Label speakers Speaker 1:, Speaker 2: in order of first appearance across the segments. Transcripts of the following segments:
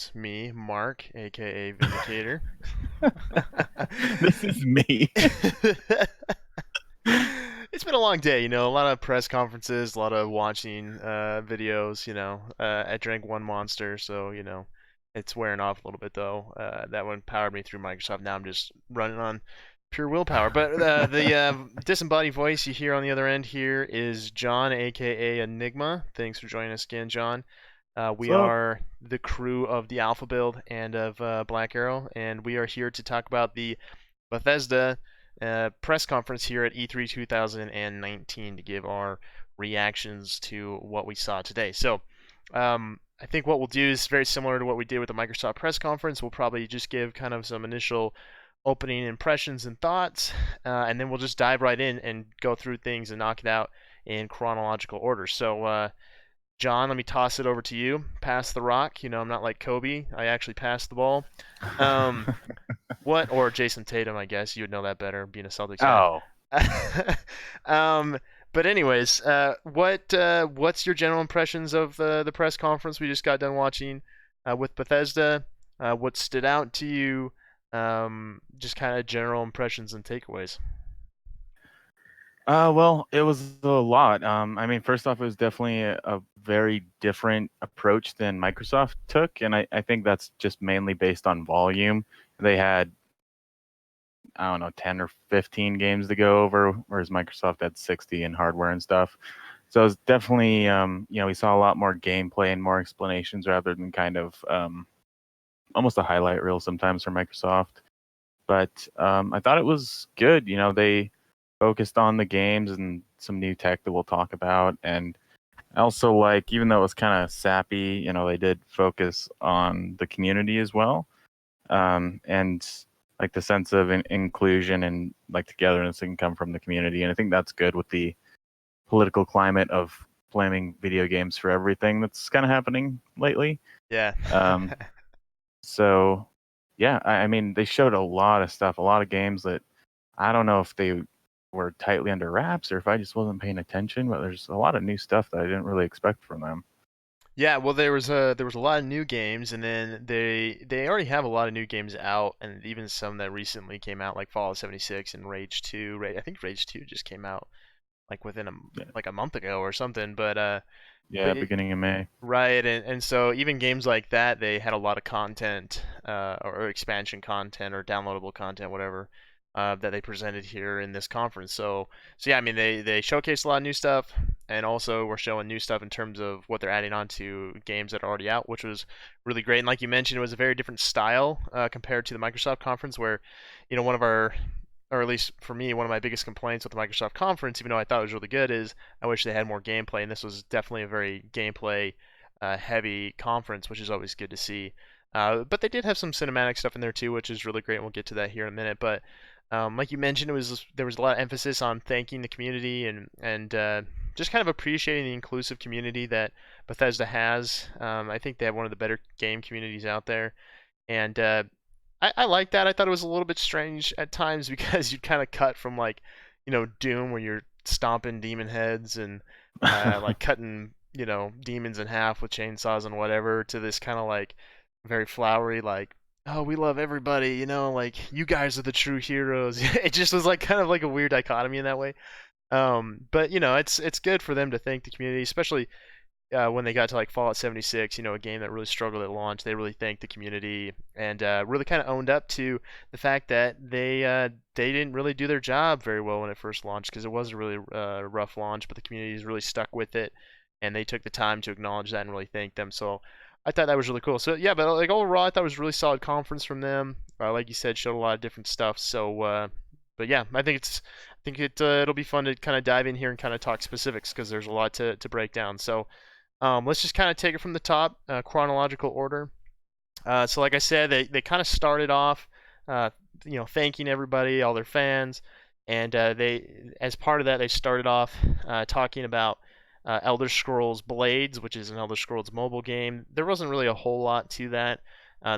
Speaker 1: It's me, Mark, aka Vindicator.
Speaker 2: This is me.
Speaker 1: It's been a long day, a lot of press conferences, a lot of watching videos, I drank one monster, so, it's wearing off a little bit though. That one powered me through Microsoft. Now I'm just running on pure willpower. But the disembodied voice you hear on the other end here is John, aka Enigma. Thanks for joining us again, John. We
Speaker 2: So,
Speaker 1: are the crew of the Alpha Build and of Black Arrow, and we are here to talk about the Bethesda press conference here at E3 2019 to give our reactions to what we saw today. So, I think what we'll do is very similar to what we did with the Microsoft press conference. We'll probably just give kind of some initial opening impressions and thoughts, and then we'll just dive right in and go through things and knock it out in chronological order. So, John, let me toss it over to you. Pass the rock. I'm not like Kobe. I actually passed the ball. Um, what or Jason Tatum? I guess you would know that better, being a Celtics fan.
Speaker 2: oh,
Speaker 1: um, but anyways, what's your general impressions of the press conference we just got done watching with Bethesda? What stood out to you? Just kind of general impressions and takeaways.
Speaker 2: well, it was a lot. I mean, first off, it was definitely a very different approach than Microsoft took, and I think that's just mainly based on volume. They had, I don't know, 10 or 15 games to go over, whereas Microsoft had 60 in hardware and stuff. So it's definitely, we saw a lot more gameplay and more explanations rather than kind of almost a highlight reel sometimes for Microsoft. But I thought it was good. They focused on the games and some new tech that we'll talk about. And I also like, even though it was kind of sappy, they did focus on the community as well. And like the sense of inclusion and like togetherness that can come from the community. And I think that's good with the political climate of blaming video games for everything that's kind of happening lately.
Speaker 1: Yeah.
Speaker 2: Um, so yeah, I mean, they showed a lot of stuff, a lot of games that I don't know if they were tightly under wraps or if I just wasn't paying attention, but there's a lot of new stuff that I didn't really expect from them.
Speaker 1: Yeah, well, there was a lot of new games, and then they already have a lot of new games out, and even some that recently came out, like Fallout 76 and Rage 2. I think Rage 2 just came out like within
Speaker 2: Yeah,
Speaker 1: like a month ago or something. But
Speaker 2: yeah, beginning of May.
Speaker 1: right, and so even games like that, they had a lot of content, or expansion content or downloadable content, whatever, that they presented here in this conference. So yeah, I mean they showcased a lot of new stuff, and also we're showing new stuff in terms of what they're adding on to games that are already out, which was really great. And like you mentioned, it was a very different style compared to the Microsoft conference, where one of our or at least for me, one of my biggest complaints with the Microsoft conference, even though I thought it was really good, is I wish they had more gameplay. And this was definitely a very gameplay heavy conference, which is always good to see. But they did have some cinematic stuff in there too, which is really great. And we'll get to that here in a minute. But like you mentioned, there was a lot of emphasis on thanking the community and just kind of appreciating the inclusive community that Bethesda has. I think they have one of the better game communities out there, and I like that. I thought it was a little bit strange at times because you'd kind of cut from like, Doom where you're stomping demon heads and like cutting, demons in half with chainsaws and whatever to this kind of like very flowery like, oh, we love everybody, like you guys are the true heroes. It just was like kind of like a weird dichotomy in that way. But it's good for them to thank the community, especially when they got to like Fallout 76, a game that really struggled at launch. They really thanked the community and really kind of owned up to the fact that they didn't really do their job very well when it first launched because it was a really rough launch, but the community's really stuck with it and they took the time to acknowledge that and really thank them. So I thought that was really cool. So yeah, but like overall, I thought it was a really solid conference from them. Like you said, showed a lot of different stuff. So, but yeah, it'll be fun to kind of dive in here and kind of talk specifics because there's a lot to break down. So. Let's just kind of take it from the top, chronological order. So, like I said, they kind of started off, thanking everybody, all their fans, and as part of that, they started off talking about Elder Scrolls Blades, which is an Elder Scrolls mobile game. There wasn't really a whole lot to that.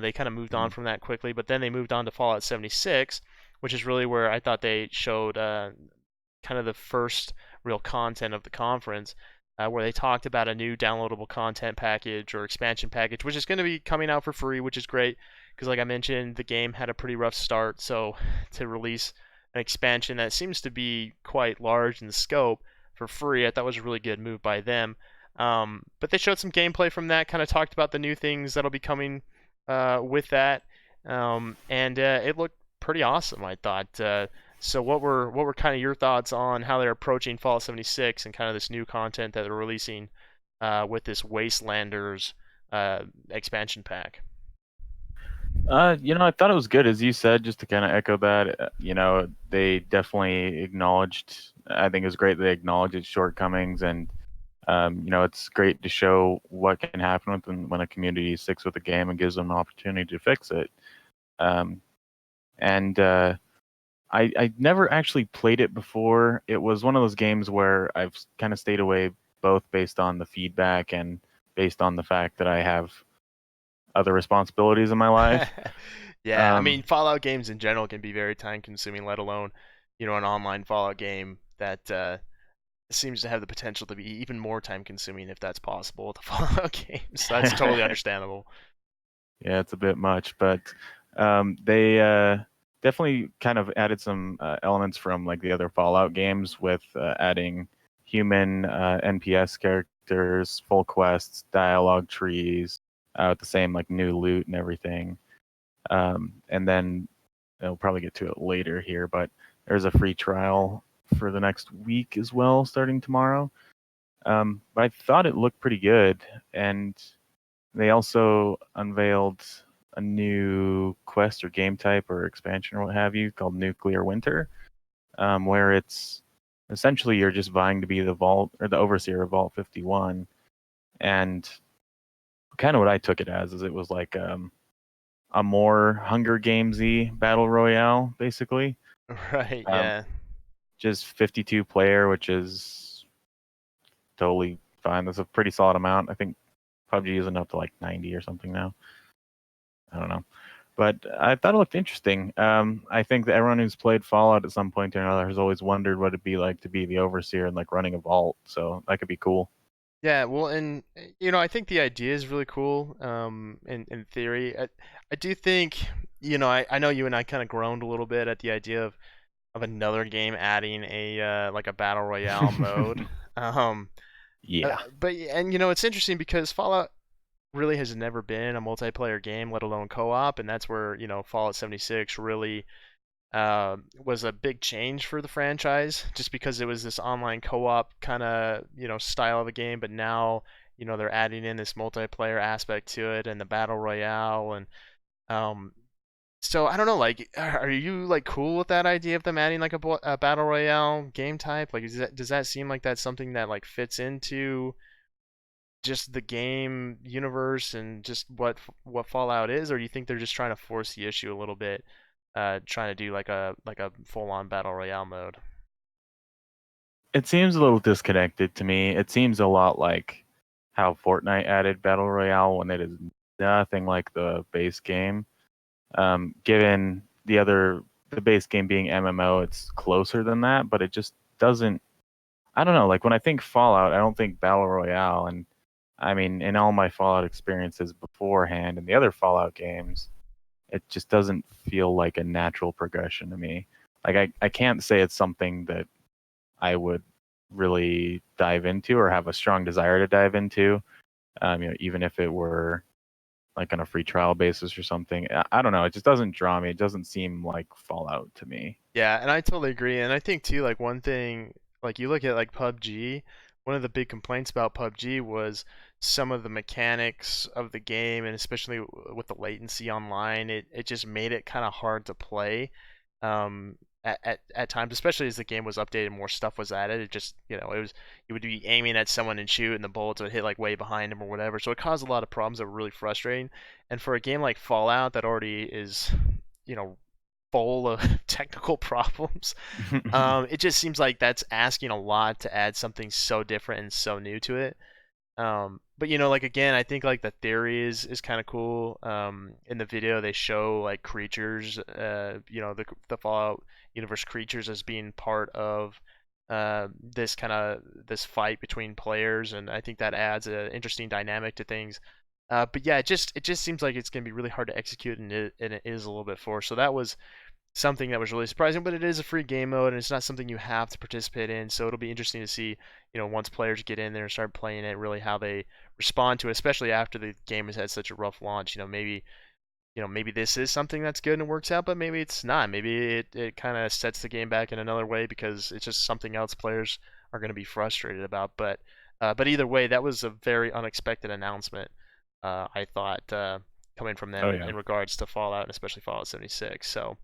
Speaker 1: They kind of moved on from that quickly, but then they moved on to Fallout 76, which is really where I thought they showed kind of the first real content of the conference. where they talked about a new downloadable content package or expansion package, which is going to be coming out for free, which is great because, like I mentioned, the game had a pretty rough start. So to release an expansion that seems to be quite large in scope for free, I thought was a really good move by them. But they showed some gameplay from that, kind of talked about the new things that'll be coming with that, and it looked pretty awesome, I thought. So what were kind of your thoughts on how they're approaching Fallout 76 and kind of this new content that they're releasing with this Wastelanders expansion pack?
Speaker 2: I thought it was good, as you said, just to kind of echo that. They definitely acknowledged. I think it was great they acknowledged its shortcomings, and it's great to show what can happen when a community sticks with a game and gives them an opportunity to fix it. Um, and I never actually played it before. It was one of those games where I've kind of stayed away, both based on the feedback and based on the fact that I have other responsibilities in my life.
Speaker 1: Yeah, I
Speaker 2: Um,
Speaker 1: mean Fallout games in general can be very time consuming, let alone an online Fallout game that seems to have the potential to be even more time consuming if that's possible with the Fallout games. So that's totally understandable.
Speaker 2: Yeah, it's a bit much, but they definitely kind of added some elements from like the other Fallout games with adding human NPS characters, full quests, dialogue trees, with the same like new loot and everything. And then I'll probably get to it later here, but there's a free trial for the next week as well, starting tomorrow. But I thought it looked pretty good, and they also unveiled a new quest or game type or expansion or what have you called Nuclear Winter, where it's essentially you're just vying to be the vault or the overseer of Vault 51. And kind of what I took it as is it was like a more Hunger Gamesy battle royale, basically.
Speaker 1: Right,
Speaker 2: Um,
Speaker 1: yeah.
Speaker 2: just 52 player, which is totally fine. That's a pretty solid amount. I think PUBG isn't up to like 90 or something now. I don't know. But I thought it looked interesting. I think that everyone who's played Fallout at some point or another has always wondered what it'd be like to be the overseer and like running a vault. So that could be cool.
Speaker 1: Yeah, well, and I think the idea is really cool. In theory, I do think, I know you and I kind of groaned a little bit at the idea of another game adding a like a battle royale mode. Um,
Speaker 2: Yeah.
Speaker 1: but and it's interesting because Fallout really has never been a multiplayer game, let alone co-op, and that's where Fallout 76 really was a big change for the franchise, just because it was this online co-op kind of style of a game, but now they're adding in this multiplayer aspect to it and the battle royale, and um, so I don't know, like, are you like cool with that idea of them adding like a battle royale game type? Like, does that seem like that's something that like fits into just the game universe and just what Fallout is, or do you think they're just trying to force the issue a little bit, trying to do like a full-on battle royale mode?
Speaker 2: It seems a little disconnected to me. It seems a lot like how Fortnite added Battle Royale when it is nothing like the base game. Given the base game being MMO, it's closer than that, but it just doesn't. I don't know. Like when I think Fallout, I don't think Battle Royale. And I mean, in all my Fallout experiences beforehand and the other Fallout games, it just doesn't feel like a natural progression to me. Like I can't say it's something that I would really dive into or have a strong desire to dive into. Even if it were like on a free trial basis or something. I don't know. It just doesn't draw me. It doesn't seem like Fallout to me.
Speaker 1: Yeah, and I totally agree. And I think too, like one thing, like you look at like PUBG, one of the big complaints about PUBG was some of the mechanics of the game, and especially with the latency online, it just made it kind of hard to play. At times, especially as the game was updated, more stuff was added. It just, you would be aiming at someone and shoot, and the bullets would hit like way behind him or whatever. So it caused a lot of problems that were really frustrating. And for a game like Fallout that already is, you know, full of technical problems. It just seems like that's asking a lot to add something so different and so new to it. But like again, I think like the theory is kind of cool. In the video, they show like creatures, the Fallout universe creatures as being part of this fight between players, and I think that adds an interesting dynamic to things. But yeah, it just seems like it's gonna be really hard to execute, and it is a little bit forced. So that was something that was really surprising. But it is a free game mode, and it's not something you have to participate in. So it'll be interesting to see, once players get in there and start playing it, really how they respond to it, especially after the game has had such a rough launch. Maybe this is something that's good and works out, but maybe it's not. Maybe it kind of sets the game back in another way because it's just something else players are going to be frustrated about. But either way, that was a very unexpected announcement. I thought coming from them
Speaker 2: Oh
Speaker 1: in,
Speaker 2: yeah.
Speaker 1: in regards to Fallout and especially Fallout 76. So,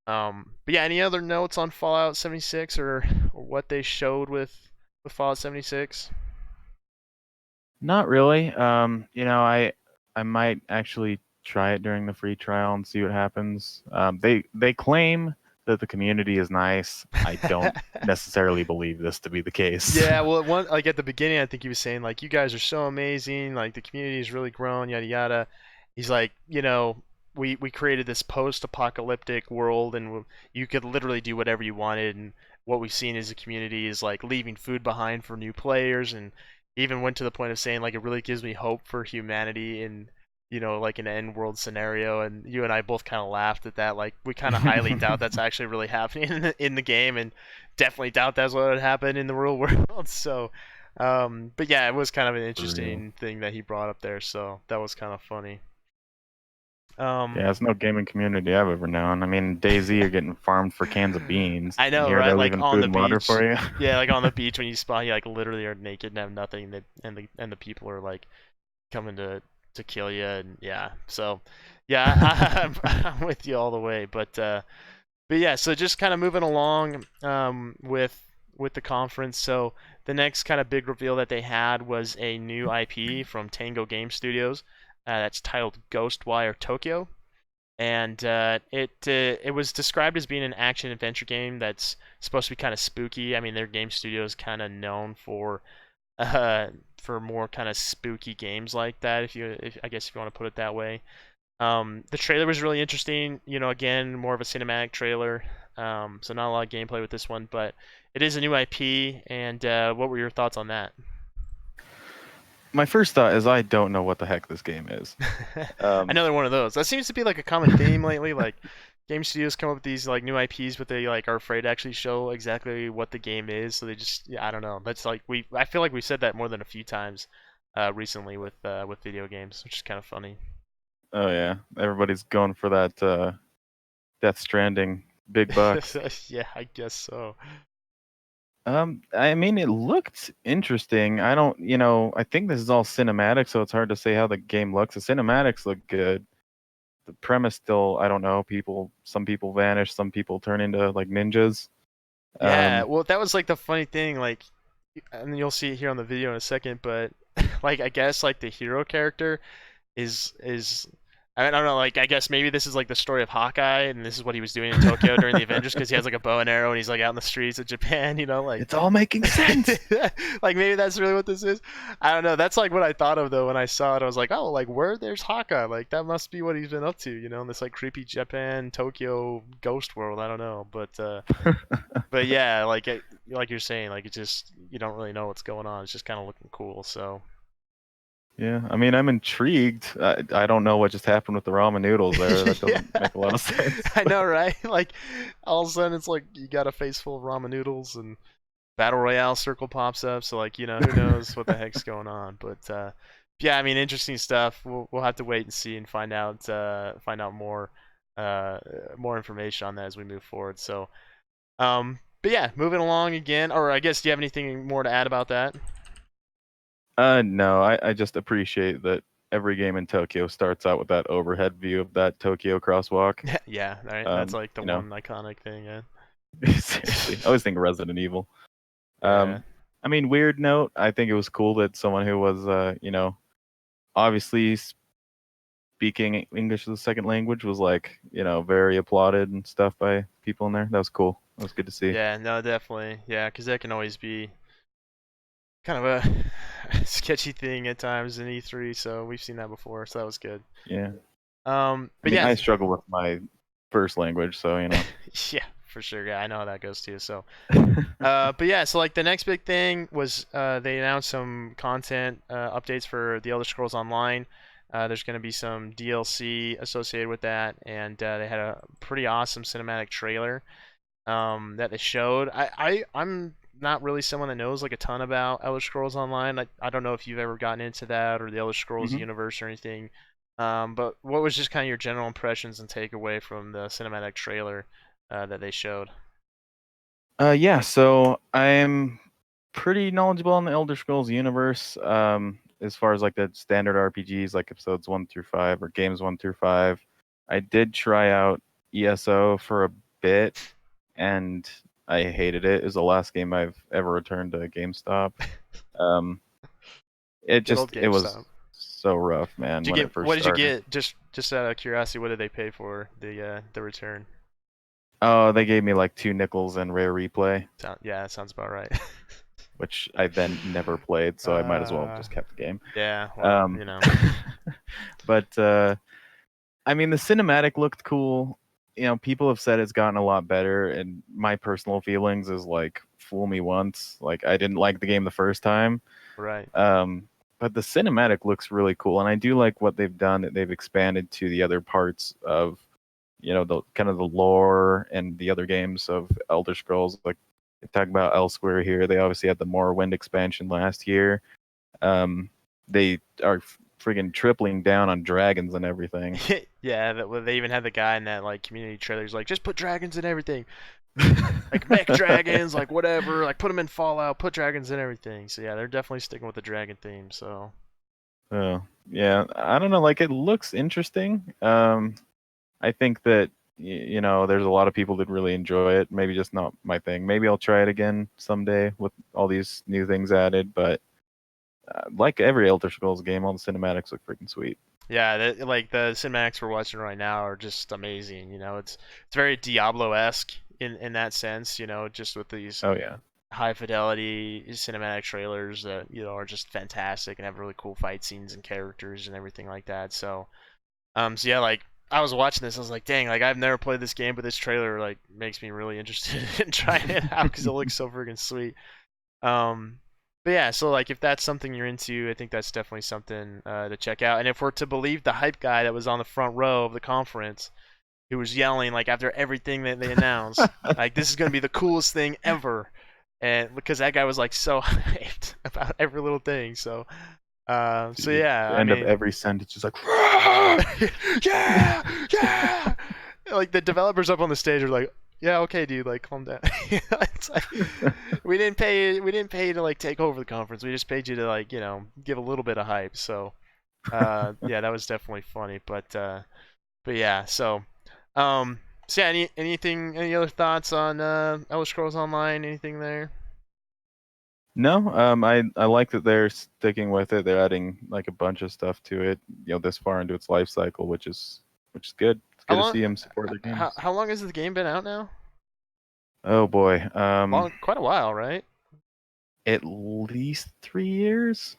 Speaker 1: but yeah, any other notes on Fallout 76 or what they showed with Fallout 76?
Speaker 2: Not really. I might actually try it during the free trial and see what happens. They claim that the community is nice. I don't necessarily believe this to be the case.
Speaker 1: Yeah, well, like at the beginning, I think he was saying like, "You guys are so amazing. Like the community has really grown, yada yada." He's like, we created this post-apocalyptic world, and you could literally do whatever you wanted. And what we've seen as a community is like leaving food behind for new players, and even went to the point of saying like, it really gives me hope for humanity in like an end world scenario. And you and I both kind of laughed at that. Like we kind of highly doubt that's actually really happening in the game, and definitely doubt that's what would happen in the real world. So, but yeah, it was kind of an
Speaker 2: For real.
Speaker 1: interesting thing that he brought up there. So that was kind of funny.
Speaker 2: Yeah, it's no gaming community I've ever known. I mean, DayZ you're getting farmed for cans of beans,
Speaker 1: I
Speaker 2: and
Speaker 1: know,
Speaker 2: here
Speaker 1: right?
Speaker 2: they're
Speaker 1: Like
Speaker 2: leaving
Speaker 1: on
Speaker 2: food
Speaker 1: the
Speaker 2: and water
Speaker 1: beach.
Speaker 2: for you.
Speaker 1: Yeah, like on the beach when you spawn, you like literally are naked and have nothing, and the people are like coming to kill you, and yeah. So, yeah, I'm with you all the way. But yeah, so just kind of moving along with the conference. So the next kind of big reveal that they had was a new IP from Tango Game Studios that's titled Ghostwire Tokyo, and it was described as being an action adventure game that's supposed to be kind of spooky. I mean, their game studio is kind of known uh, for more kind of spooky games like that. If I guess if you want to put it that way. The trailer was really interesting. Again, more of a cinematic trailer. So not a lot of gameplay with this one, but it is a new IP. And what were your thoughts on that?
Speaker 2: My first thought is I don't know what the heck this game is. Um,
Speaker 1: Another one of those. That seems to be like a common theme lately. Like game studios come up with these like new IPs, but they like are afraid to actually show exactly what the game is. So they just, yeah, I don't know. That's like I feel like we said that more than a few times recently with video games, which is kind of funny.
Speaker 2: oh yeah, everybody's going for that Death Stranding big bucks.
Speaker 1: Yeah, I guess so.
Speaker 2: I mean, it looked interesting. I think this is all cinematic, so it's hard to say how the game looks. The cinematics look good. The premise still, I don't know. Some people vanish, some people turn into like ninjas.
Speaker 1: Yeah,
Speaker 2: Um,
Speaker 1: well, that was like the funny thing, like, and you'll see it here on the video in a second, but like, I guess like the hero character is I don't know, like I guess maybe this is like the story of Hawkeye, and this is what he was doing in Tokyo during the Avengers because he has like a bow and arrow and he's like out in the streets of Japan, like
Speaker 2: it's all making sense.
Speaker 1: like maybe that's really what this is. I don't know. That's like what I thought of though when I saw it. I was like, oh, like where there's Hawkeye, like that must be what he's been up to, in this like creepy Japan Tokyo ghost world. I don't know, but yeah, like you're saying, like it just you don't really know what's going on. It's just kind of looking cool. So
Speaker 2: Yeah, I mean, I'm intrigued. I don't know what just happened with the ramen noodles there. That
Speaker 1: yeah,
Speaker 2: doesn't make a lot of sense.
Speaker 1: I know, right? Like all of a sudden it's like you got a face full of ramen noodles and battle royale circle pops up. So like who knows what the heck's going on? But yeah, I mean interesting stuff. We'll have to wait and see and find out more information on that as we move forward. So but yeah, moving along again. Or I guess do you have anything more to add about that?
Speaker 2: No, I just appreciate that every game in Tokyo starts out with that overhead view of that Tokyo crosswalk.
Speaker 1: Yeah, right. That's
Speaker 2: Um,
Speaker 1: like the
Speaker 2: you know,
Speaker 1: one iconic thing. Yeah.
Speaker 2: seriously, I always think Resident Evil.
Speaker 1: Yeah.
Speaker 2: Um, I mean, weird note. I think it was cool that someone who was, obviously speaking English as a second language was like, very applauded and stuff by people in there. That was cool. That was good to see.
Speaker 1: Yeah. No, definitely. Yeah, because that can always be kind of a sketchy thing at times in E3. So we've seen that before. So that was good.
Speaker 2: Yeah. I
Speaker 1: But
Speaker 2: mean,
Speaker 1: yeah,
Speaker 2: I struggle with my first language, so
Speaker 1: yeah, for sure. Yeah, I know how that goes too. So, but yeah, so like the next big thing was they announced some content updates for the Elder Scrolls Online. There's going to be some DLC associated with that, and they had a pretty awesome cinematic trailer that they showed. I'm not really someone that knows like a ton about Elder Scrolls Online. I don't know if you've ever gotten into that or the Elder Scrolls
Speaker 2: hmm
Speaker 1: universe or anything. But what was just kind of your general impressions and takeaway from the cinematic trailer that they showed?
Speaker 2: Yeah, so I'm pretty knowledgeable on the Elder Scrolls universe. As far as like the standard RPGs, like episodes 1 through 5 or games 1 through 5. I did try out ESO for a bit, and I hated it. It was the last game I've ever returned to GameStop. Um,
Speaker 1: Good old
Speaker 2: it was
Speaker 1: GameStop.
Speaker 2: so rough, man,
Speaker 1: Did you
Speaker 2: when it
Speaker 1: get what
Speaker 2: first
Speaker 1: did you
Speaker 2: started.
Speaker 1: get? Just out of curiosity, what did they pay for the return?
Speaker 2: Oh, they gave me like 2 nickels and rare replay,
Speaker 1: Yeah, that sounds about right.
Speaker 2: which I then never played, so I might as well have
Speaker 1: uh,
Speaker 2: just kept the game.
Speaker 1: yeah, well,
Speaker 2: Um, but I mean, the cinematic looked cool. People have said it's gotten a lot better, and my personal feelings is like, fool me once. Like, I didn't like the game the first time,
Speaker 1: right.
Speaker 2: um, but the cinematic looks really cool, and I do like what they've done. That they've expanded to the other parts of, the kind of the lore and the other games of Elder Scrolls. Like, talk about Elsewhere here. They obviously had the Morrowind expansion last year. They are friggin' tripling down on dragons and everything.
Speaker 1: Yeah, well, they even had the guy in that like community trailer. He's like, just put dragons in everything, like mech dragons, like whatever, like put them in Fallout, put dragons in everything. So yeah, they're definitely sticking with the dragon theme. So
Speaker 2: Oh, yeah. I don't know. Like, it looks interesting. I think that there's a lot of people that really enjoy it. Maybe just not my thing. Maybe I'll try it again someday with all these new things added. But like every Elder Scrolls game, all the cinematics look freaking sweet.
Speaker 1: yeah, like the cinematics we're watching right now are just amazing. It's very Diablo-esque in that sense. Just with these
Speaker 2: Oh yeah.
Speaker 1: high fidelity cinematic trailers that are just fantastic and have really cool fight scenes and characters and everything like that. So yeah, like I was watching this, I was like, dang, like I've never played this game, but this trailer like makes me really interested in trying it out because it looks so freaking sweet. Um, but yeah, so like if that's something you're into, I think that's definitely something to check out. And if we're to believe the hype guy that was on the front row of the conference, who was yelling like after everything that they announced, like this is gonna be the coolest thing ever, and because that guy was like so hyped about every little thing. So
Speaker 2: Dude,
Speaker 1: yeah,
Speaker 2: the
Speaker 1: I
Speaker 2: end of
Speaker 1: mean,
Speaker 2: every sentence is like,
Speaker 1: yeah, yeah. Like the developers up on the stage are like, yeah, okay, dude, like calm down. It's like we didn't pay you to like take over the conference. We just paid you to like give a little bit of hype. So yeah, that was definitely funny. But yeah, so yeah, any other thoughts on Elder Scrolls Online? Anything there?
Speaker 2: No, I like that they're sticking with it. They're adding like a bunch of stuff to it, this far into its life cycle, which is good. It's
Speaker 1: How
Speaker 2: good to
Speaker 1: long?
Speaker 2: see them support their
Speaker 1: How
Speaker 2: games.
Speaker 1: how long has the game been out now?
Speaker 2: Oh boy,
Speaker 1: Long, quite a while, right?
Speaker 2: at least 3 years.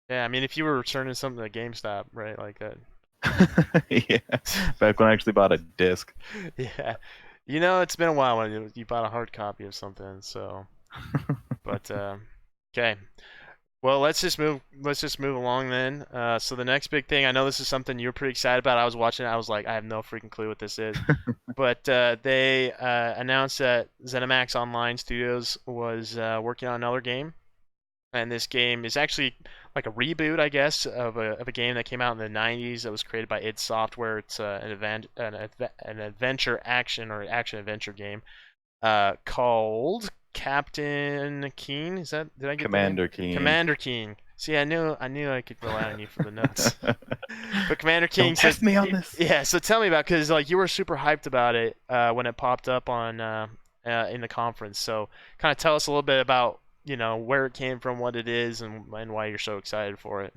Speaker 1: Yeah, I mean, if you were returning something to GameStop, right, like that.
Speaker 2: Yeah, back when I actually bought a disc.
Speaker 1: Yeah, it's been a while when you bought a hard copy of something. So, but okay. Well, let's just move along then. So the next big thing, I know this is something you're pretty excited about. I was watching it, I was like, I have no freaking clue what this is. But they announced that ZeniMax Online Studios was working on another game, and this game is actually like a reboot, I guess, of a game that came out in the '90s that was created by id Software. It's an adventure action or action adventure game called Captain Keen. Did I get the name?
Speaker 2: Commander Keen.
Speaker 1: Commander King. See, I knew I could rely on you for the notes. But Commander King.
Speaker 2: Don't
Speaker 1: So
Speaker 2: test me on this.
Speaker 1: yeah, so tell me about because like you were super hyped about it when it popped up on in the conference. So kind of tell us a little bit about where it came from, what it is, and why you're so excited for it.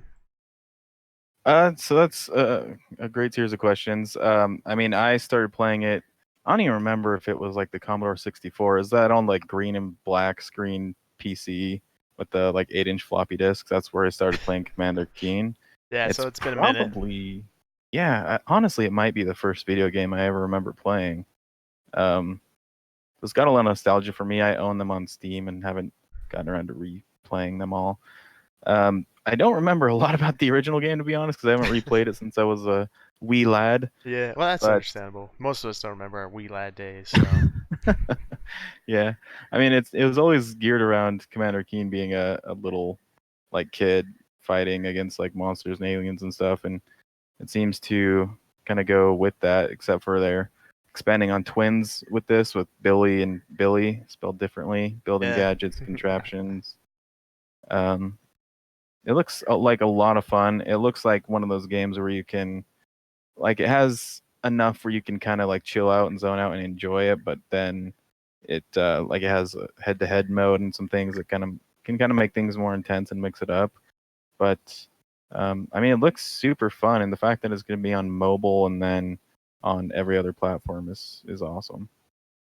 Speaker 2: So that's a great series of questions. I mean, I started playing it. I don't even remember if it was like the Commodore 64. Is that on like green and black screen PC with the like 8-inch floppy disks? That's where I started playing Commander Keen.
Speaker 1: Yeah, so
Speaker 2: It's
Speaker 1: it's been a minute.
Speaker 2: probably, yeah, honestly, it might be the first video game I ever remember playing. Um, it's got a lot of nostalgia for me. I own them on Steam and haven't gotten around to replaying them all. I don't remember a lot about the original game, to be honest, because I haven't replayed it since I was a wee lad.
Speaker 1: Yeah, well, that's
Speaker 2: But
Speaker 1: understandable. Most of us don't remember our wee lad days, so
Speaker 2: yeah, I mean, it was always geared around Commander Keen being a little like kid fighting against like monsters and aliens and stuff, and it seems to kind of go with that, except for they're expanding on twins with this, with Billy and Billy spelled differently, building
Speaker 1: yeah.
Speaker 2: gadgets, contraptions. Um, it looks like a lot of fun. It looks like one of those games where you can, like, it has enough where you can kind of like chill out and zone out and enjoy it, but then it like it has a head-to-head mode and some things that kind of make things more intense and mix it up. But I mean, it looks super fun, and the fact that it's going to be on mobile and then on every other platform is awesome.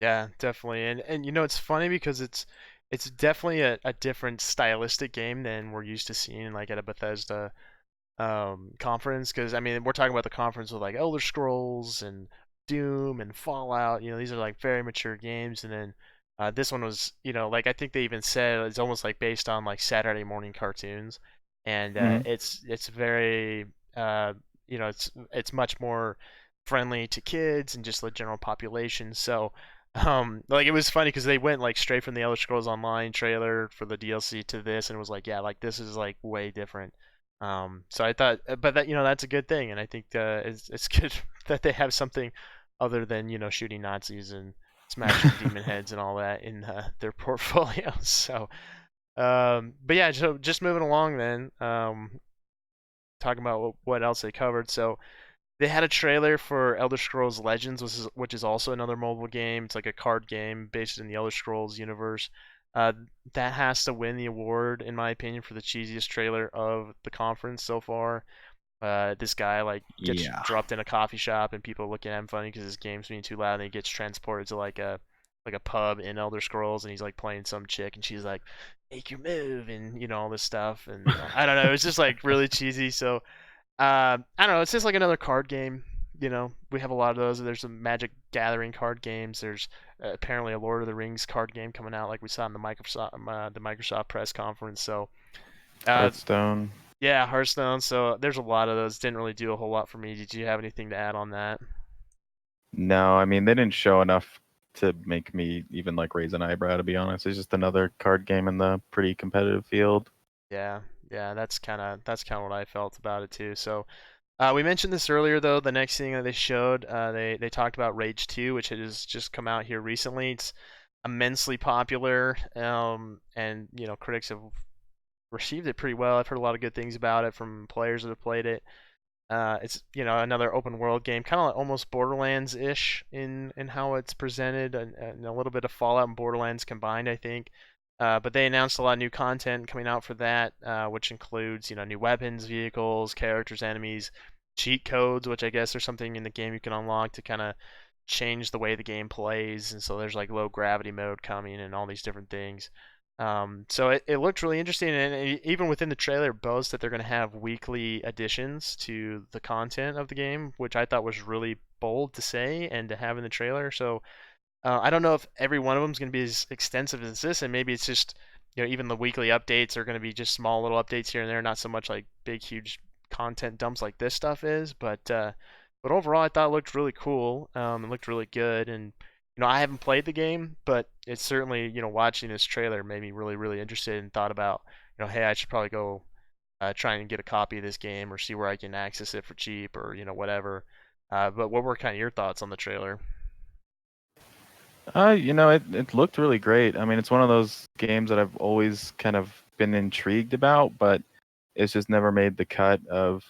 Speaker 1: Yeah, definitely. And it's funny because it's definitely a different stylistic game than we're used to seeing like at a Bethesda conference. Because I mean, we're talking about the conference with like Elder Scrolls and Doom and Fallout. These are like very mature games, and then this one was, like I think they even said it's almost like based on like Saturday morning cartoons, and
Speaker 2: Hmm.
Speaker 1: it's very it's much more friendly to kids and just the general population. So like it was funny because they went like straight from the Elder Scrolls Online trailer for the DLC to this, and it was like, yeah, like this is like way different. So I thought, but that that's a good thing, and I think it's good that they have something other than shooting Nazis and smashing demon heads and all that in their portfolio. So, but yeah, so just moving along then, talking about what else they covered. So they had a trailer for Elder Scrolls Legends, which is also another mobile game. It's like a card game based in the Elder Scrolls universe. Uh, that has to win the award, in my opinion, for the cheesiest trailer of the conference so far. This guy like gets
Speaker 2: Yeah.
Speaker 1: dropped in a coffee shop and people looking at him funny because his game's being too loud, and he gets transported to like a pub in Elder Scrolls, and he's like playing some chick, and she's like, "Make your move," and all this stuff, and I don't know, it was just like really cheesy. So I don't know. It's just like another card game. We have a lot of those. There's some Magic Gathering card games. There's apparently a Lord of the Rings card game coming out, like we saw in the Microsoft press conference. So, uh,
Speaker 2: Hearthstone.
Speaker 1: yeah, Hearthstone. So there's a lot of those. Didn't really do a whole lot for me. Did you have anything to add on that?
Speaker 2: No, I mean they didn't show enough to make me even like raise an eyebrow. To be honest, it's just another card game in the pretty competitive field.
Speaker 1: Yeah, yeah. That's kind of what I felt about it too. So we mentioned this earlier, though. The next thing that they showed, they talked about Rage 2, which has just come out here recently. It's immensely popular, and critics have received it pretty well. I've heard a lot of good things about it from players that have played it. It's another open world game, kind of like almost Borderlands ish in how it's presented, and a little bit of Fallout and Borderlands combined, I think. But they announced a lot of new content coming out for that, which includes new weapons, vehicles, characters, enemies, cheat codes, which I guess there's something in the game you can unlock to kind of change the way the game plays. And so there's like low gravity mode coming and all these different things. So it looked really interesting, and even within the trailer, boasts that they're going to have weekly additions to the content of the game, which I thought was really bold to say and to have in the trailer. So I don't know if every one of them is going to be as extensive as this, and maybe it's just even the weekly updates are going to be just small little updates here and there, not so much like big huge content dumps like this stuff is. But overall, I thought it looked really cool. It looked really good, and I haven't played the game, but it's certainly watching this trailer made me really really interested and thought about hey, I should probably go try and get a copy of this game or see where I can access it for cheap or whatever. But what were kind of your thoughts on the trailer?
Speaker 2: It looked really great. I mean, it's one of those games that I've always kind of been intrigued about, but it's just never made the cut of,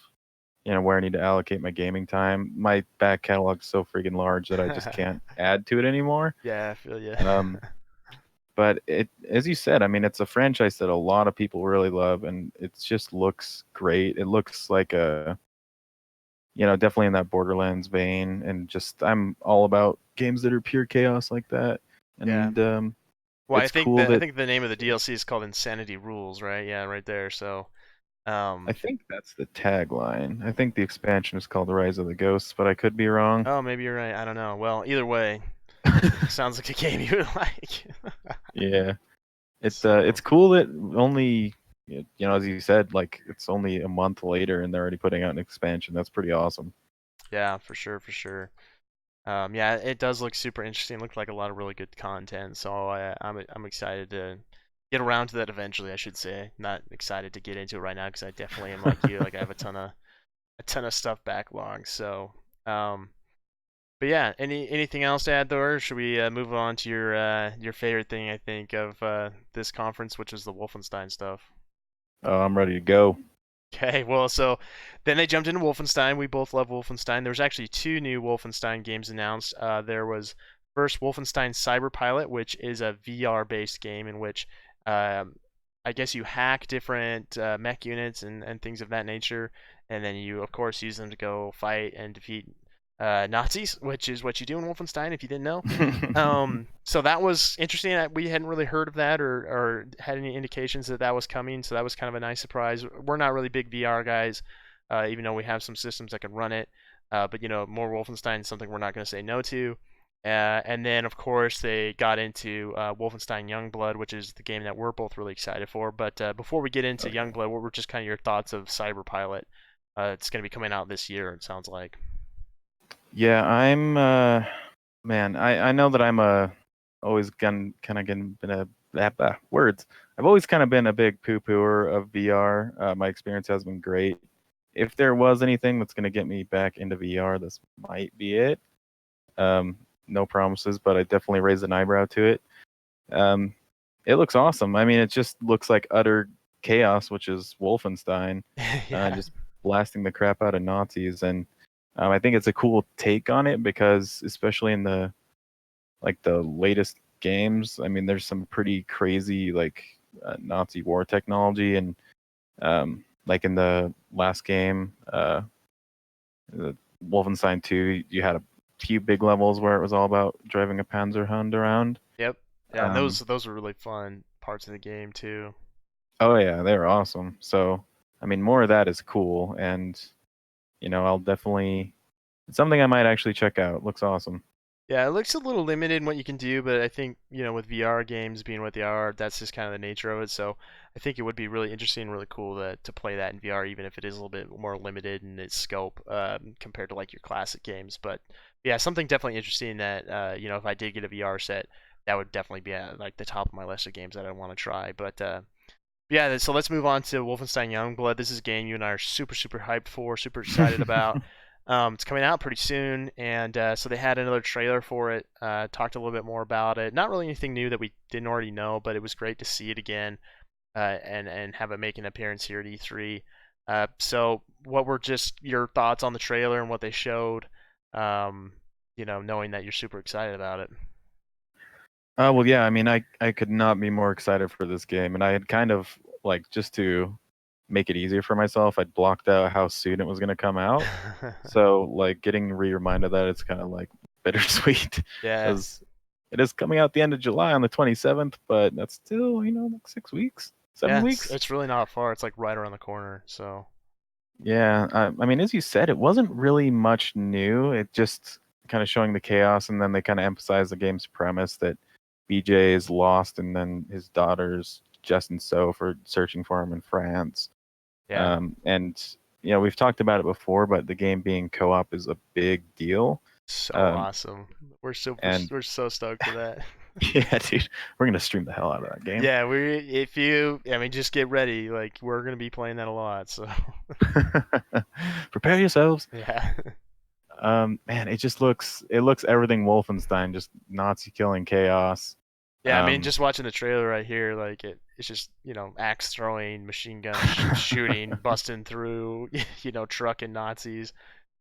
Speaker 2: where I need to allocate my gaming time. My back catalog's so freaking large that I just can't add to it anymore.
Speaker 1: Yeah, I feel you.
Speaker 2: Um, but as you said, I mean, it's a franchise that a lot of people really love, and it just looks great. It looks like definitely in that Borderlands vein, and just I'm all about games that are pure chaos like that.
Speaker 1: Yeah.
Speaker 2: And
Speaker 1: Well, I
Speaker 2: it's
Speaker 1: think
Speaker 2: cool
Speaker 1: that I
Speaker 2: that
Speaker 1: think the name of the DLC is called Insanity Rules, right? Yeah, right there. So,
Speaker 2: I
Speaker 1: um,
Speaker 2: think that's the tagline. I think the expansion is called The Rise of the Ghosts, but I could be wrong.
Speaker 1: oh, maybe you're right. I don't know. Well, either way, Sounds like a game you would like.
Speaker 2: Yeah,
Speaker 1: So
Speaker 2: it's cool that only as you said, like it's only a month later and they're already putting out an expansion. That's pretty awesome.
Speaker 1: yeah, for sure, for sure. Yeah, it does look super interesting. Looked like a lot of really good content. So I'm excited to get around to that eventually. I should say. Not excited to get into it right now because I definitely am like you. Like I have a ton of stuff backlogged. So um, but yeah, anything else to add though, or should we move on to your favorite thing? I think of this conference, which is the Wolfenstein stuff.
Speaker 2: Oh, I'm ready to go.
Speaker 1: Okay, well, so then they jumped into Wolfenstein. We both love Wolfenstein. There was actually two new Wolfenstein games announced. There was first Wolfenstein Cyberpilot, which is a VR-based game in which um, I guess you hack different mech units and things of that nature, and then you, of course, use them to go fight and defeat Nazis, which is what you do in Wolfenstein, if you didn't know. So that was interesting. We hadn't really heard of that or had any indications that that was coming. So that was kind of a nice surprise. We're not really big VR guys, even though we have some systems that can run it. But more Wolfenstein is something we're not going to say no to. And then, of course, they got into Wolfenstein Youngblood, which is the game that we're both really excited for. But before we get into
Speaker 2: Oh yeah.
Speaker 1: Youngblood, what were just kind of your thoughts of Cyberpilot? It's going to be coming out this year, it sounds like.
Speaker 2: Yeah, I'm man, I know that I'm always gonna kind of been a words. I've always kind of been a big poo-pooer of VR. My experience has been great. If there was anything that's gonna get me back into VR, this might be it. Um, no promises, but I definitely raised an eyebrow to it. Um, it looks awesome. I mean, it just looks like utter chaos, which is Wolfenstein,
Speaker 1: Yeah.
Speaker 2: just blasting the crap out of Nazis. And I think it's a cool take on it because, especially in the latest games, I mean, there's some pretty crazy Nazi war technology, and like in the last game, the Wolfenstein 2, you had a few big levels where it was all about driving a Panzerhund around.
Speaker 1: Yep. Yeah, and
Speaker 2: Um,
Speaker 1: those were really fun parts of the game too.
Speaker 2: oh yeah, they were awesome. So I mean, more of that is cool, and I'll definitely it's something I might actually check out. It looks awesome.
Speaker 1: Yeah, it looks a little limited in what you can do, but I think, with VR games being what they are, that's just kind of the nature of it. So I think it would be really interesting and really cool to play that in VR, even if it is a little bit more limited in its scope compared to like your classic games. But yeah, something definitely interesting that, if I did get a VR set, that would definitely be at like the top of my list of games that I want to try. But yeah, so let's move on to Wolfenstein Youngblood. This is a game you and I are super, super hyped for, super excited about. It's coming out pretty soon, and so they had another trailer for it. Talked a little bit more about it. Not really anything new that we didn't already know, but it was great to see it again, and have it make an appearance here at E3. So, what were just your thoughts on the trailer and what they showed? Knowing that you're super excited about it.
Speaker 2: Well, yeah, I mean, I could not be more excited for this game, and I had kind of like just to make it easier for myself, I'd blocked out how soon it was going to come out. So, like, getting reminded that it's kind of like bittersweet
Speaker 1: Yeah.
Speaker 2: as it is coming out the end of July on the 27th, but that's still, like 6 weeks, seven
Speaker 1: Yeah, it's
Speaker 2: weeks.
Speaker 1: it's really not far. It's like right around the corner. So
Speaker 2: Yeah, I mean, as you said, it wasn't really much new. It just kind of showing the chaos, and then they kind of emphasize the game's premise that BJ is lost, and then his daughter's just and so for searching for him in France.
Speaker 1: yeah,
Speaker 2: And we've talked about it before, but the game being co-op is a big deal.
Speaker 1: so
Speaker 2: Um,
Speaker 1: awesome. We're super
Speaker 2: and
Speaker 1: we're so stoked for that.
Speaker 2: yeah, dude, we're gonna stream the hell out of that game.
Speaker 1: Yeah, I mean, just get ready. Like we're gonna be playing that a lot. So
Speaker 2: Prepare yourselves.
Speaker 1: yeah,
Speaker 2: Man, it looks everything Wolfenstein, just Nazi killing chaos.
Speaker 1: yeah. I mean,
Speaker 2: Um,
Speaker 1: just watching the trailer right here, like it's just axe throwing, machine gun shooting, busting through, trucking Nazis.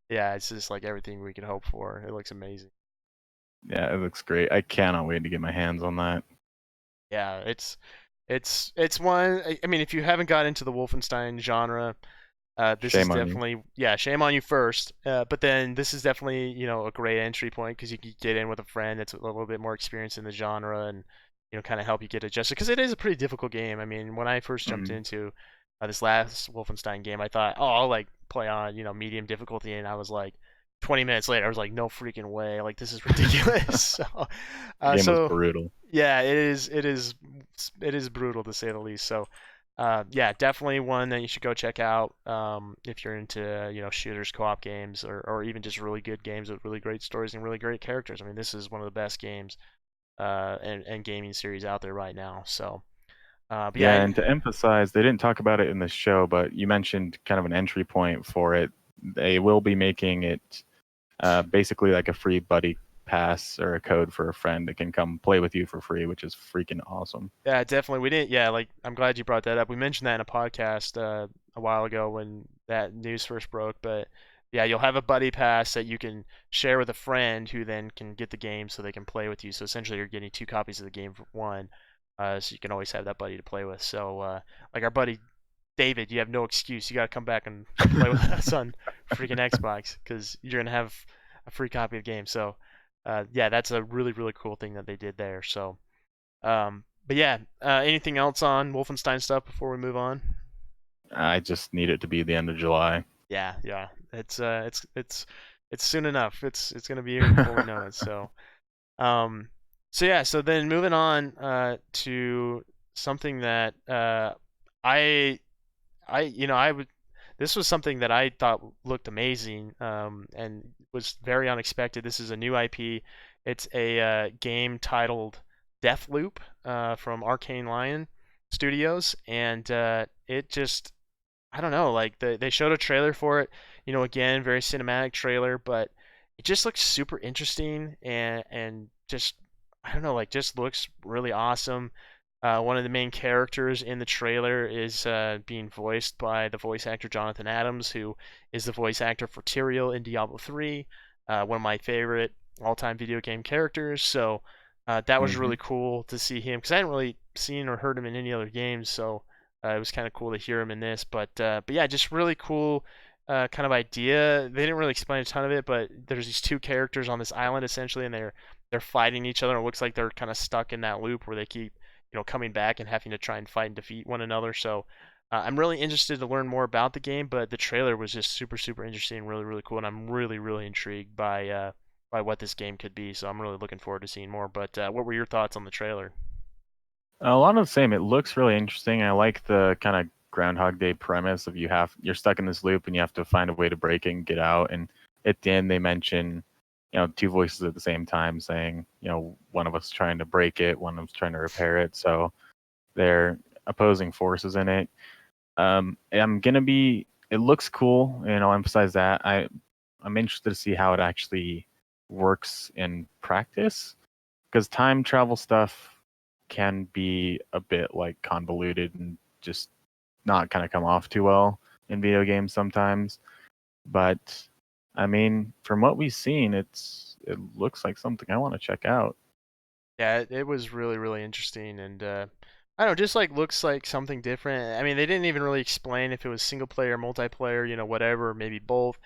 Speaker 1: Yeah, it's just like everything we could hope for. It looks amazing.
Speaker 2: yeah, it looks great. I cannot wait to get my hands on that.
Speaker 1: Yeah, it's one. I mean, if you haven't got into the Wolfenstein genre, this is
Speaker 2: Shame on you.
Speaker 1: definitely, yeah, shame on you first. But then this is definitely a great entry point because you can get in with a friend that's a little bit more experienced in the genre and kind of help you get adjusted because it is a pretty difficult game. I mean, when I first jumped
Speaker 2: Mm.
Speaker 1: into this last Wolfenstein game, I thought, oh, I'll like play on medium difficulty, and I was like 20 minutes later, I was like, no freaking way, like this is ridiculous.
Speaker 2: The game was
Speaker 1: So
Speaker 2: brutal.
Speaker 1: yeah, it is brutal to say the least. So yeah, definitely one that you should go check out if you're into shooters, co-op games, or even just really good games with really great stories and really great characters. I mean, this is one of the best games and gaming series out there right now. So but
Speaker 2: Yeah,
Speaker 1: yeah,
Speaker 2: and to emphasize, they didn't talk about it in the show, but you mentioned kind of an entry point for it. They will be making it basically like a free buddy pass or a code for a friend that can come play with you for free, which is freaking awesome.
Speaker 1: yeah, definitely. We didn't. Yeah, like I'm glad you brought that up. We mentioned that in a podcast a while ago when that news first broke. But yeah, you'll have a buddy pass that you can share with a friend who then can get the game so they can play with you. So essentially, you're getting two copies of the game for one, so you can always have that buddy to play with. So like our buddy David, you have no excuse. You got to come back and play with us on freaking Xbox because you're gonna have a free copy of the game. So yeah, that's a really cool thing that they did there. So. But yeah, anything else on Wolfenstein stuff before we move on?
Speaker 2: I just need it to be the end of July.
Speaker 1: Yeah, yeah, it's soon enough. It's gonna be here before we know it. Um, so yeah, so then moving on to something that I I would this was something that I thought looked amazing and was very unexpected. This is a new IP. It's a game titled Deathloop from Arcane Lion Studios, and it just I don't know, like they showed a trailer for it. Again, very cinematic trailer, but it just looks super interesting and just I don't know, like just looks really awesome. One of the main characters in the trailer is being voiced by the voice actor Jonathan Adams, who is the voice actor for Tyrael in Diablo 3, one of my favorite all-time video game characters. So that was
Speaker 2: Hmm.
Speaker 1: really cool to see him because I hadn't really seen or heard him in any other games. So it was kind of cool to hear him in this. But yeah, just really cool kind of idea. They didn't really explain a ton of it, but there's these two characters on this island essentially, and they're fighting each other. It looks like they're kind of stuck in that loop where they keep coming back and having to try and fight and defeat one another. So I'm really interested to learn more about the game, but the trailer was just super interesting, really cool, and I'm really intrigued by what this game could be. So I'm really looking forward to seeing more. But what were your thoughts on the trailer?
Speaker 2: A lot of the same. It looks really interesting. I like the kind of Groundhog Day premise of you're stuck in this loop and you have to find a way to break it and get out. And at the end, they mention, two voices at the same time saying, one of us trying to break it, one of us trying to repair it. So they're opposing forces in it. I'm gonna be. It looks cool, and I'll emphasize that. I'm interested to see how it actually works in practice because time travel stuff can be a bit like convoluted and just not kind of come off too well in video games sometimes. But I mean, from what we've seen, it looks like something I want to check out.
Speaker 1: Yeah, it was really interesting, and I don't know, just like looks like something different. I mean, they didn't even really explain if it was single player, multiplayer, whatever, maybe both.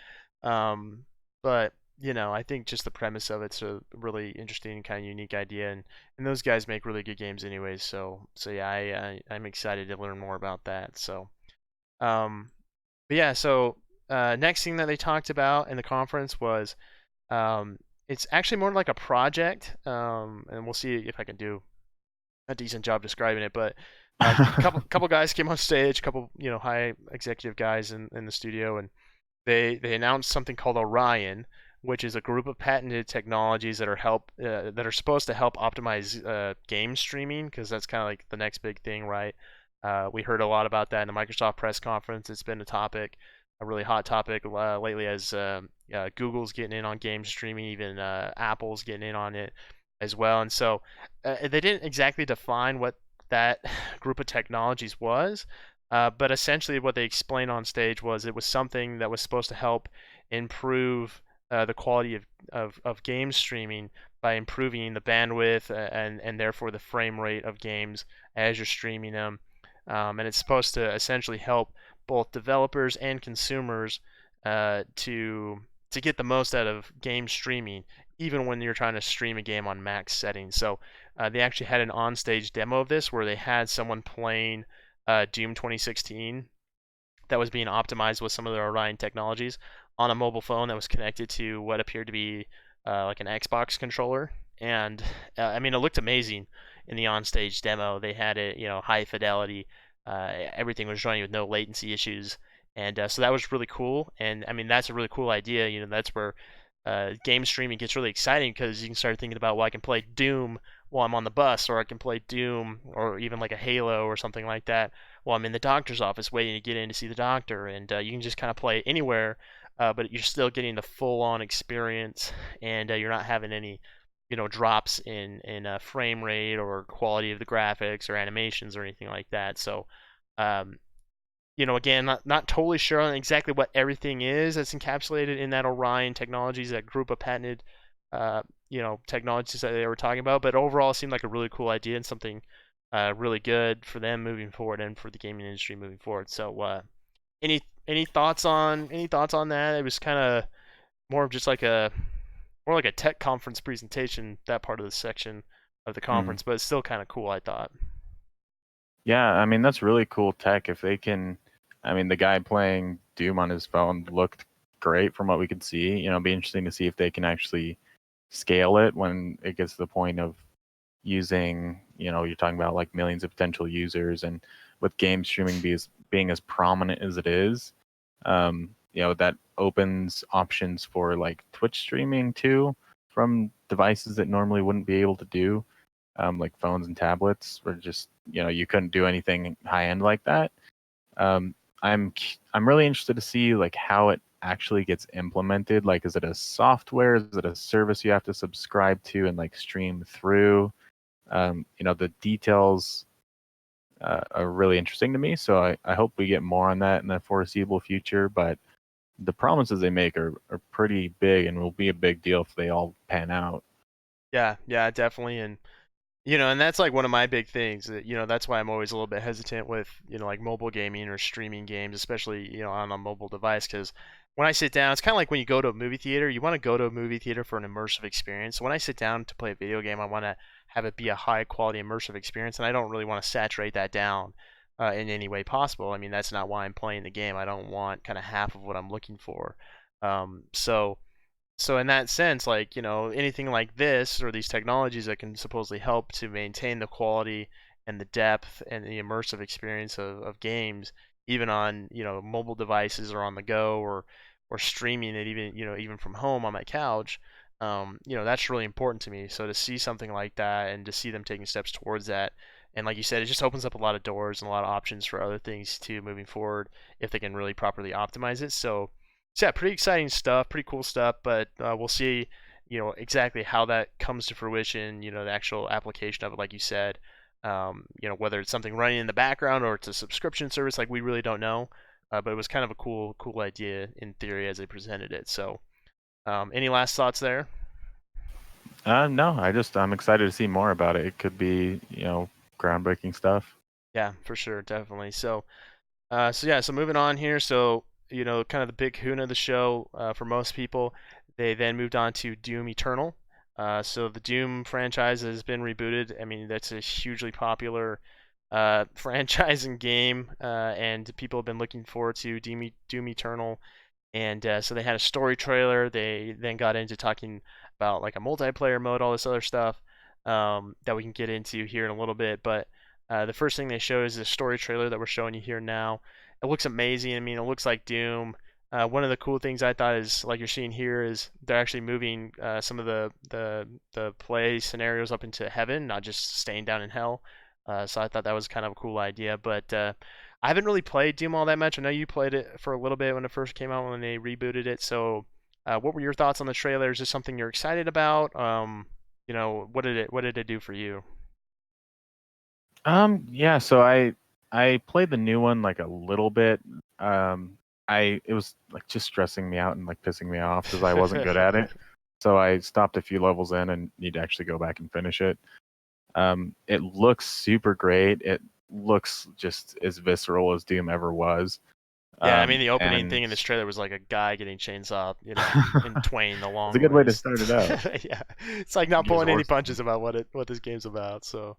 Speaker 1: Um, but I think just the premise of it's a really interesting, kind of unique idea, and those guys make really good games anyways. So yeah, I'm excited to learn more about that. So um, but yeah, so next thing that they talked about in the conference was um, it's actually more like a project, and we'll see if I can do a decent job describing it. But a couple guys came on stage, a couple high executive guys in the studio, and they announced something called Orion, which is a group of patented technologies that are supposed to help optimize game streaming because that's kind of like the next big thing, right? We heard a lot about that in the Microsoft press conference. It's been a topic, a really hot topic lately as Google's getting in on game streaming, even Apple's getting in on it as well. And so they didn't exactly define what that group of technologies was, but essentially, what they explained on stage was it was something that was supposed to help improve the quality of game streaming by improving the bandwidth and therefore the frame rate of games as you're streaming them. And it's supposed to essentially help both developers and consumers to get the most out of game streaming, even when you're trying to stream a game on max settings. So they actually had an on-stage demo of this where they had someone playing Doom 2016 that was being optimized with some of their Orion technologies on a mobile phone that was connected to what appeared to be like an Xbox controller, and I mean, it looked amazing in the onstage demo. They had it, high fidelity. Everything was running with no latency issues, and so that was really cool. And I mean, that's a really cool idea. That's where game streaming gets really exciting because you can start thinking about, well, I can play Doom while I'm on the bus, or I can play Doom, or even like a Halo or something like that while I'm in the doctor's office waiting to get in to see the doctor. And you can just kind of play anywhere, but you're still getting the full-on experience, and you're not having any, drops in frame rate or quality of the graphics or animations or anything like that. So, um, again, not totally sure on exactly what everything is that's encapsulated in that Orion Technologies, that group of patented, technologies that they were talking about. But overall, it seemed like a really cool idea and something really good for them moving forward and for the gaming industry moving forward. So, any thoughts on that? It was kind of more of just like a more like a tech conference presentation, that part of the section of the
Speaker 2: Mm.
Speaker 1: conference, but it's still kind of cool, I thought.
Speaker 2: Yeah, I mean that's really cool tech. If they can, I mean the guy playing Doom on his phone looked great from what we could see. It'd be interesting to see if they can actually scale it when it gets to the point of using, you're talking about like millions of potential users, and with game streaming being as prominent as it is, that opens options for like Twitch streaming too from devices that normally wouldn't be able to do, like phones and tablets, or just you couldn't do anything high end like that. Um, I'm really interested to see like how it actually gets implemented. Like, is it a software? Is it a service you have to subscribe to and like stream through? The details are really interesting to me. So I hope we get more on that in the foreseeable future. But the promises they make are pretty big and will be a big deal if they all pan out.
Speaker 1: Yeah, yeah, definitely. And that's like one of my big things that, that's why I'm always a little bit hesitant with, like mobile gaming or streaming games, especially, on a mobile device. Because when I sit down, it's kind of like when you go to a movie theater. You want to go to a movie theater for an immersive experience. So when I sit down to play a video game, I want to have it be a high quality immersive experience, and I don't really want to saturate that down in any way possible. I mean, that's not why I'm playing the game. I don't want kind of half of what I'm looking for. So in that sense, like, anything like this or these technologies that can supposedly help to maintain the quality and the depth and the immersive experience of games, even on, mobile devices or on the go, or streaming it, even from home on my couch, that's really important to me. So to see something like that and to see them taking steps towards that, and like you said, it just opens up a lot of doors and a lot of options for other things too moving forward if they can really properly optimize it. So yeah, pretty exciting stuff, pretty cool stuff, but we'll see, exactly how that comes to fruition, the actual application of it, like you said, whether it's something running in the background or it's a subscription service, like we really don't know, but it was kind of a cool idea in theory as they presented it. So, any last thoughts there?
Speaker 2: No, I'm excited to see more about it. It could be, groundbreaking stuff.
Speaker 1: Yeah, for sure, definitely. So moving on here. So, kind of the big hoon of the show for most people. They then moved on to Doom Eternal. So the Doom franchise has been rebooted. I mean, that's a hugely popular franchise and game, and people have been looking forward to Doom Eternal. And so they had a story trailer. They then got into talking about like a multiplayer mode, all this other stuff that we can get into here in a little bit. But the first thing they show is the story trailer that we're showing you here now. It looks amazing. I mean, it looks like Doom. One of the cool things I thought is, like you're seeing here, is they're actually moving some of the play scenarios up into heaven, not just staying down in hell. So I thought that was kind of a cool idea. But I haven't really played Doom all that much. I know you played it for a little bit when it first came out when they rebooted it. So, what were your thoughts on the trailer? Is this something you're excited about? What did it do for you?
Speaker 2: Yeah, so I played the new one like a little bit. Um, it was like just stressing me out and like pissing me off because I wasn't good at it. So I stopped a few levels in and need to actually go back and finish it. It looks super great. It looks just as visceral as Doom ever was.
Speaker 1: Yeah, I mean the opening
Speaker 2: And
Speaker 1: thing in this trailer was like a guy getting chainsaw, in twain the
Speaker 2: it's a
Speaker 1: long
Speaker 2: good way to
Speaker 1: ways.
Speaker 2: start it out.
Speaker 1: Yeah, it's like not
Speaker 2: Gives
Speaker 1: pulling any
Speaker 2: horse.
Speaker 1: punches about what this game's about. So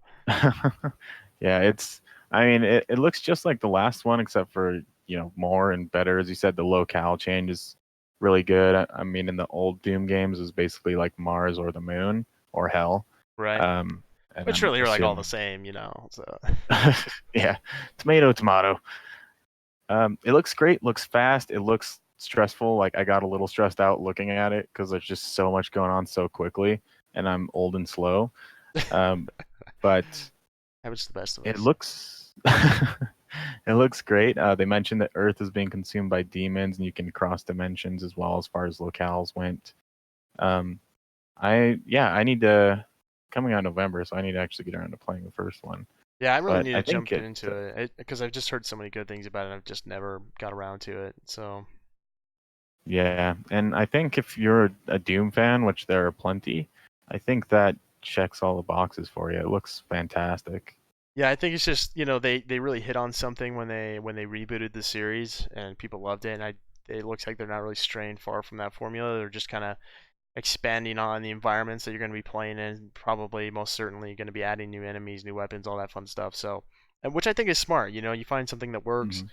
Speaker 2: Yeah, I mean, it looks just like the last one, except for more and better. As you said, the locale changes really good. I mean, in the old Doom games, it was basically like Mars or the Moon or Hell.
Speaker 1: Right.
Speaker 2: Um, and
Speaker 1: Which
Speaker 2: I'm
Speaker 1: really are like all the
Speaker 2: assuming,
Speaker 1: same, you know. So
Speaker 2: yeah, tomato, tomato. It looks great, looks fast, it looks stressful. Like I got a little stressed out looking at it because there's just so much going on so quickly, and I'm old and slow. Um, but
Speaker 1: happens to the best of
Speaker 2: it
Speaker 1: us.
Speaker 2: looks it looks great. They mentioned that Earth is being consumed by demons, and you can cross dimensions as well as far as locales went. Um, I need to coming out November, so I need to actually get around to playing the first one.
Speaker 1: Yeah, I really
Speaker 2: But
Speaker 1: need
Speaker 2: I
Speaker 1: to
Speaker 2: think
Speaker 1: jump
Speaker 2: it
Speaker 1: into it because I've just heard so many good things about it. And I've just never got around to it. So
Speaker 2: Yeah, and I think if you're a Doom fan, which there are plenty, I think that checks all the boxes for you. It looks fantastic.
Speaker 1: yeah, I think it's just they really hit on something when they rebooted the series and people loved it. And it looks like they're not really straying far from that formula. They're just kind of expanding on the environments that you're going to be playing in. Probably most certainly going to be adding new enemies, new weapons, all that fun stuff. So, which I think is smart. You find something that works,
Speaker 2: Hmm.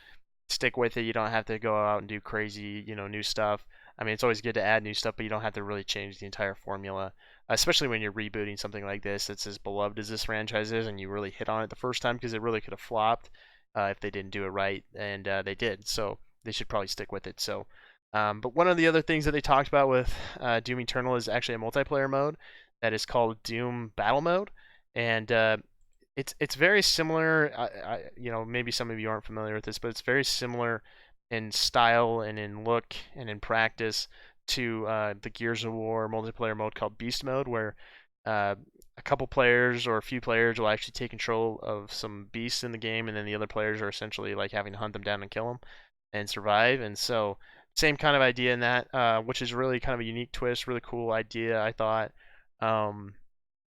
Speaker 1: stick with it. You don't have to go out and do crazy, new stuff. I mean, it's always good to add new stuff, but you don't have to really change the entire formula, especially when you're rebooting something like this that's as beloved as this franchise is, and you really hit on it the first time because it really could have flopped if they didn't do it right, and they did. So they should probably stick with it. So, but one of the other things that they talked about with Doom Eternal is actually a multiplayer mode that is called Doom Battle Mode, and it's very similar. Maybe some of you aren't familiar with this, but it's very similar in style and in look and in practice to the Gears of War multiplayer mode called Beast Mode, where uh, a couple players or a few players will actually take control of some beasts in the game, and then the other players are essentially like having to hunt them down and kill them and survive. And so, same kind of idea in that, which is really kind of a unique twist, really cool idea, I thought. Um,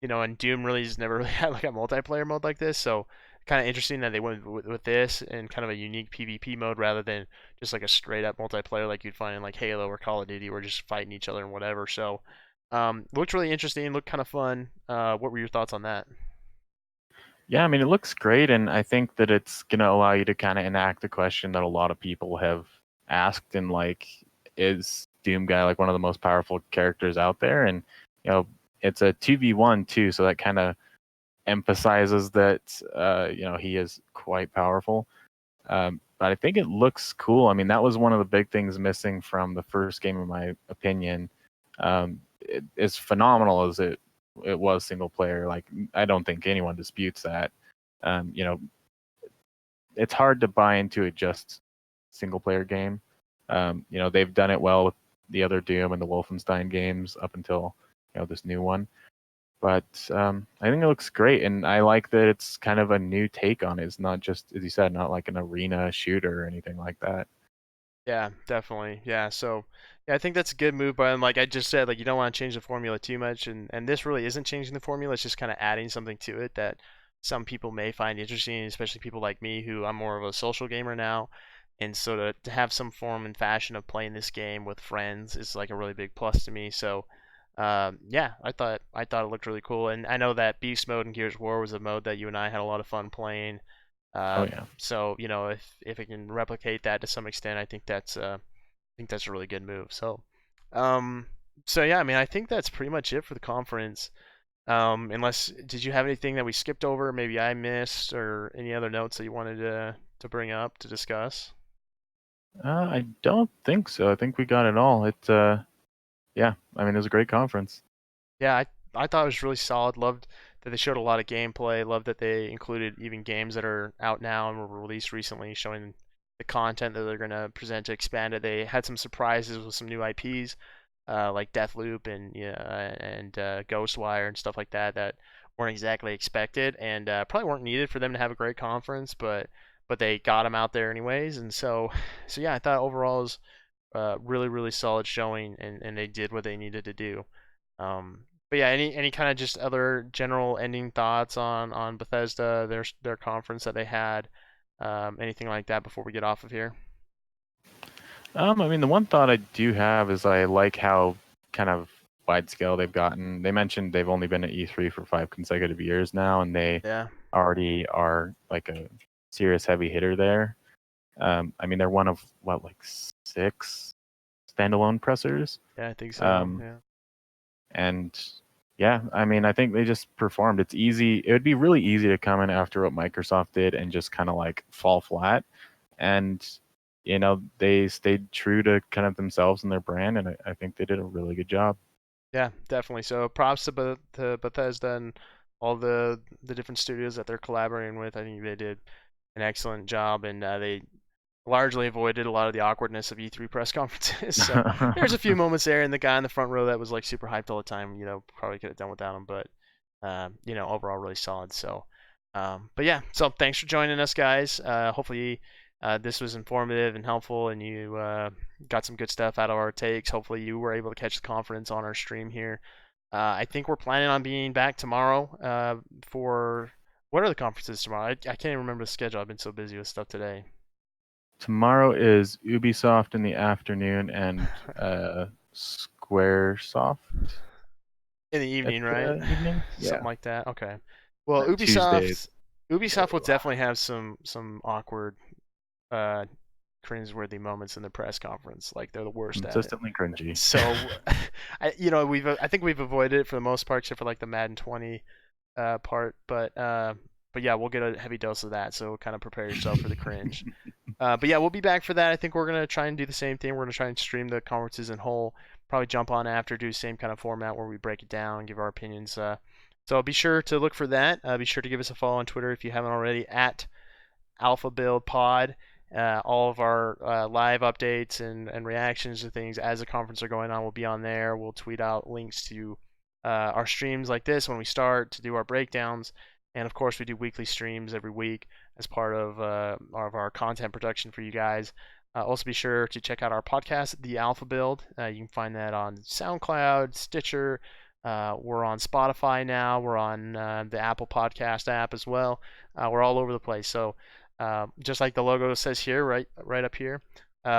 Speaker 1: and Doom really has never really had like a multiplayer mode like this, so kind of interesting that they went with this and kind of a unique PvP mode rather than just like a straight up multiplayer like you'd find in like Halo or Call of Duty, where just fighting each other and whatever. So, looked really interesting, looked kind of fun. What were your thoughts on that?
Speaker 2: Yeah, I mean, it looks great, and I think that it's going to allow you to kind of enact the question that a lot of people have asked, and like, is Doom Guy like one of the most powerful characters out there? And you know, it's a 2v1 too, so that kind of emphasizes that he is quite powerful. But I think it looks cool. I mean, that was one of the big things missing from the first game, in my opinion. As phenomenal as it was single player, like I don't think anyone disputes that. Um, you know, it's hard to buy into a just single player game. They've done it well with the other Doom and the Wolfenstein games up until this new one. But I think it looks great, and I like that it's kind of a new take on it. It's not just, as you said, not like an arena shooter or anything like that.
Speaker 1: Yeah, definitely. Yeah, so yeah, I think that's a good move, but like I just said, like you don't want to change the formula too much, and this really isn't changing the formula. It's just kind of adding something to it that some people may find interesting, especially people like me who I'm more of a social gamer now, and so to have some form and fashion of playing this game with friends is like a really big plus to me. So, yeah, I thought it looked really cool, and I know that Beast Mode in Gears of War was a mode that you and I had a lot of fun playing.
Speaker 2: Oh yeah.
Speaker 1: So if it can replicate that to some extent, I think that's a really good move. Um, so yeah, I mean, I think that's pretty much it for the conference. Unless did you have anything that we skipped over, maybe I missed, or any other notes that you wanted to bring up to discuss?
Speaker 2: I don't think so. I think we got it all. Yeah. I mean, it was a great conference.
Speaker 1: Yeah, I thought it was really solid. Loved that they showed a lot of gameplay. Loved that they included even games that are out now and were released recently, showing the content that they're gonna present to expand it. They had some surprises with some new IPs, like Deathloop and Ghostwire and stuff like that that weren't exactly expected and probably weren't needed for them to have a great conference, but they got them out there anyways. And so yeah, I thought overall it was really really solid showing, and they did what they needed to do. But yeah, any kind of just other general ending thoughts on Bethesda, their conference that they had, anything like that before we get off of here?
Speaker 2: I mean, the one thought I do have is I like how kind of wide scale they've gotten. They mentioned they've only been at E3 for 5 consecutive years now, and they
Speaker 1: Yeah,
Speaker 2: already are like a serious heavy hitter there. I mean, they're one of what, like six standalone pressers.
Speaker 1: Yeah, I think so.
Speaker 2: Um,
Speaker 1: Yeah.
Speaker 2: and yeah, I mean, I think they just performed. It's easy. It would be really easy to come in after what Microsoft did and just kind of like fall flat. And they stayed true to kind of themselves and their brand, and I think they did a really good job.
Speaker 1: Yeah, definitely. So props to, to Bethesda and all the different studios that they're collaborating with. I think they did an excellent job, and they largely avoided a lot of the awkwardness of E3 press conferences. So there's a few moments there, and the guy in the front row that was like super hyped all the time, probably could have done without him, but overall really solid. So, but yeah, so thanks for joining us, guys. Hopefully, this was informative and helpful, and you got some good stuff out of our takes. Hopefully, you were able to catch the conference on our stream here. I think we're planning on being back tomorrow for what are the conferences tomorrow? I can't even remember the schedule. I've been so busy with stuff today.
Speaker 2: Tomorrow is Ubisoft in the afternoon and Squaresoft
Speaker 1: In the
Speaker 2: at
Speaker 1: evening, right?
Speaker 2: the evening.
Speaker 1: Something
Speaker 2: Yeah,
Speaker 1: like that. Okay. Well,
Speaker 2: Tuesday.
Speaker 1: Ubisoft will definitely have some awkward, uh, cringeworthy moments in the press conference. Like they're the worst at it.
Speaker 2: Consistently cringy.
Speaker 1: So, I think we've avoided it for the most part, except for like the Madden 20 part. But yeah, we'll get a heavy dose of that. So kind of prepare yourself for the cringe. But yeah, we'll be back for that. I think we're gonna try and do the same thing. We're gonna try and stream the conferences in whole. Probably jump on after, do the same kind of format where we break it down, give our opinions. So be sure to look for that. Be sure to give us a follow on Twitter if you haven't already at Alpha Build Pod. All of our live updates and reactions to things as the conference are going on will be on there. We'll tweet out links to our streams like this when we start to do our breakdowns. And of course, we do weekly streams every week as part of our content production for you guys. Also, be sure to check out our podcast, The Alpha Build. You can find that on SoundCloud, Stitcher. We're on Spotify now. We're on the Apple Podcast app as well. We're all over the place. So just like the logo says here, right up here,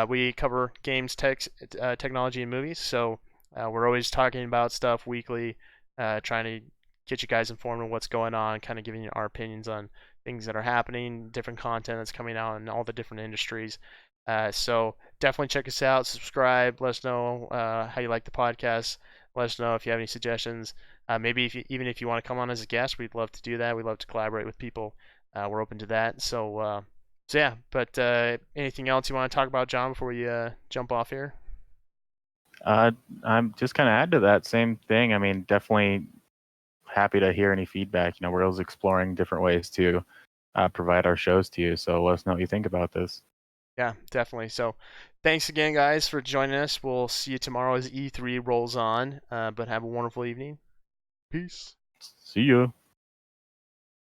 Speaker 1: we cover games, technology, and movies. So we're always talking about stuff weekly, trying to get you guys informed on what's going on, kind of giving you our opinions on things that are happening, different content that's coming out in all the different industries. So definitely check us out, subscribe, let us know how you like the podcast. Let us know if you have any suggestions. Maybe even if you want to come on as a guest, we'd love to do that. We'd love to collaborate with people. We're open to that. So yeah. But anything else you want to talk about, John, before we jump off here?
Speaker 2: Uh, I'm just kind of add to that same thing. I mean, definitely happy to hear any feedback. We're always exploring different ways to provide our shows to you. So let us know what you think about this.
Speaker 1: Yeah, definitely. So thanks again, guys, for joining us. We'll see you tomorrow as E3 rolls on. But have a wonderful evening. Peace.
Speaker 2: See you.